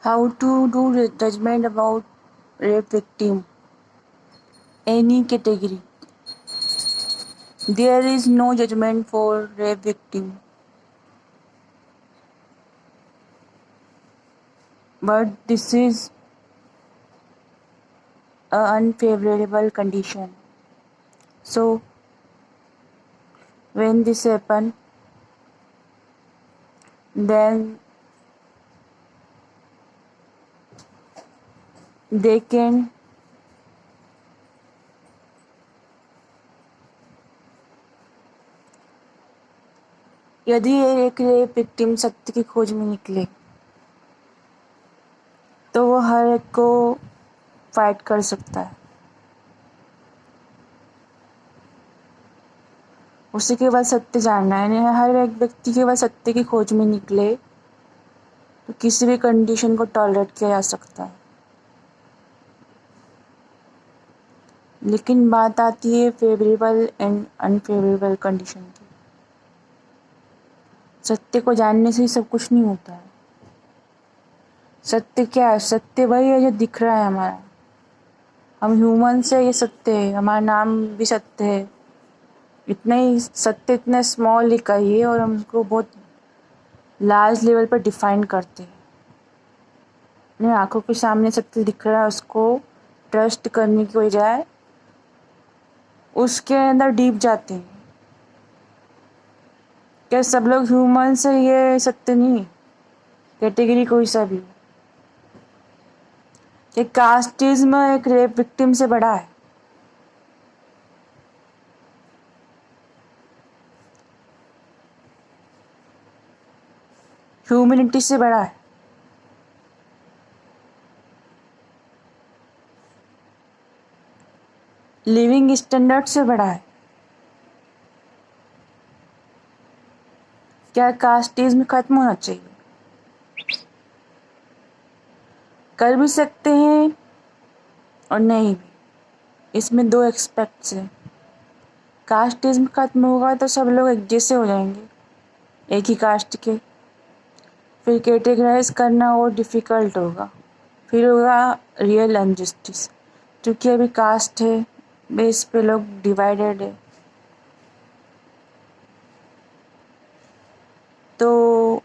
How to do judgment about rape victim? Any category. There is no judgment for rape victim. But this is an unfavorable condition. So when this happen, then they can यदि एक rape victim सत्य की खोज में निकले तो वो हर एक को फाइट कर सकता है। उसे केवल सत्य जानना है। यानी हर एक व्यक्ति केवल सत्य की खोज में निकले तो किसी भी कंडीशन को टॉलरेट किया जा सकता है। लेकिन बात आती है फेवरेबल एंड अनफेवरेबल कंडीशन की। सत्य को जानने से ही सब कुछ नहीं होता है। सत्य क्या है? सत्य वही है जो दिख रहा है हमारा। हम ह्यूमन्स है, ये सत्य है। हमारा नाम भी सत्य है। इतना ही सत्य, इतना स्मॉल इकाई है और हम उसको बहुत लार्ज लेवल पर डिफाइन करते हैं। अपनी आंखों के सामने सत्य दिख रहा है, उसको ट्रस्ट करने की बजाय उसके अंदर डीप जाते हैं। क्या सब लोग ह्यूमन्स है? ये सत्य नहीं। कैटेगरी कोई सा भी हो। ये कास्टिज्म एक रेप विक्टिम से बड़ा है। ह्यूमैनिटी से बड़ा है। लिविंग स्टैंडर्ड से बड़ा है। क्या कास्टिज्म खत्म होना चाहिए? कर भी सकते हैं और नहीं भी। इसमें दो एस्पेक्ट्स हैं। कास्टिज्म खत्म होगा तो सब लोग एक जैसे हो जाएंगे, एक ही कास्ट के। फिर कैटेगराइज करना और डिफ़िकल्ट होगा। फिर होगा रियल अनजस्टिस, क्योंकि अभी कास्ट है, बेस पे लोग डिवाइडेड है। तो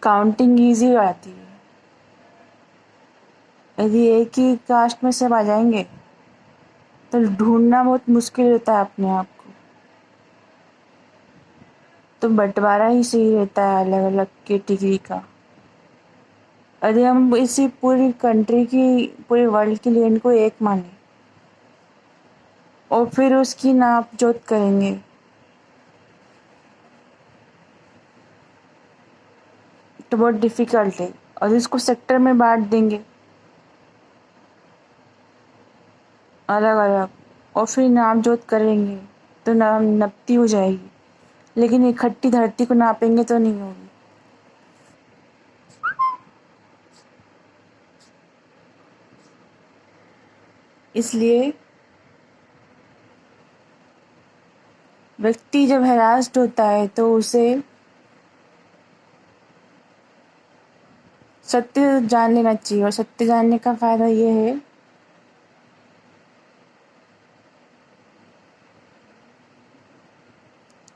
काउंटिंग ईजी हो जाती है। यदि एक ही कास्ट में सब आ जाएंगे तो ढूंढना बहुत मुश्किल होता है अपने आप को। तो बंटवारा ही सही रहता है अलग अलग कैटेगरी का। यदि हम इसी पूरी कंट्री की, पूरे वर्ल्ड की लैंड को एक माने और फिर उसकी नाप जोत करेंगे तो बहुत डिफ़िकल्ट है। और इसको सेक्टर में बांट देंगे अलग अलग और फिर नाप जोत करेंगे तो नाम नपती हो जाएगी। लेकिन इकट्ठी धरती को नापेंगे तो नहीं होगी। इसलिए व्यक्ति जब हैरास्ड होता है तो उसे सत्य जान लेना चाहिए। और सत्य जानने का फ़ायदा ये है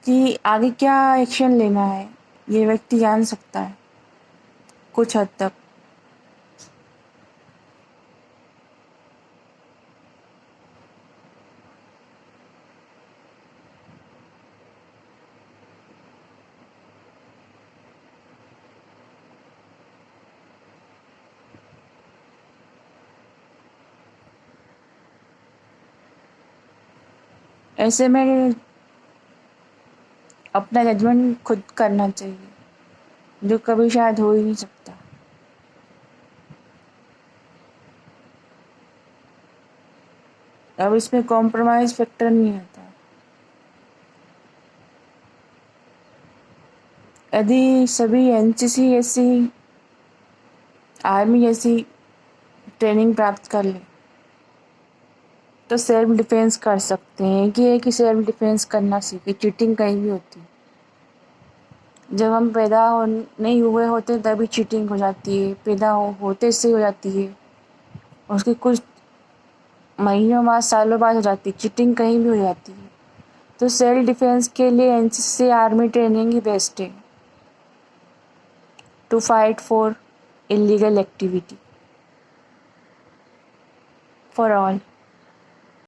कि आगे क्या एक्शन लेना है ये व्यक्ति जान सकता है कुछ हद तक। ऐसे में अपना जजमेंट खुद करना चाहिए, जो कभी शायद हो ही नहीं सकता। अब इसमें कॉम्प्रोमाइज़ फैक्टर नहीं आता। यदि सभी एनसीसी जैसी, आर्मी जैसी ट्रेनिंग प्राप्त कर ले तो सेल्फ डिफेंस कर सकते हैं। कि है कि सेल्फ डिफेंस करना सीखे, चीटिंग कहीं भी होती है। जब हम पैदा नहीं हुए होते तभी चीटिंग हो जाती है, पैदा होते से हो जाती है, उसके कुछ महीनों बाद सालों बाद हो जाती है। चीटिंग कहीं भी हो जाती है। तो सेल्फ डिफेंस के लिए एनसीसी आर्मी ट्रेनिंग ही बेस्ट है to fight for illegal activity for all.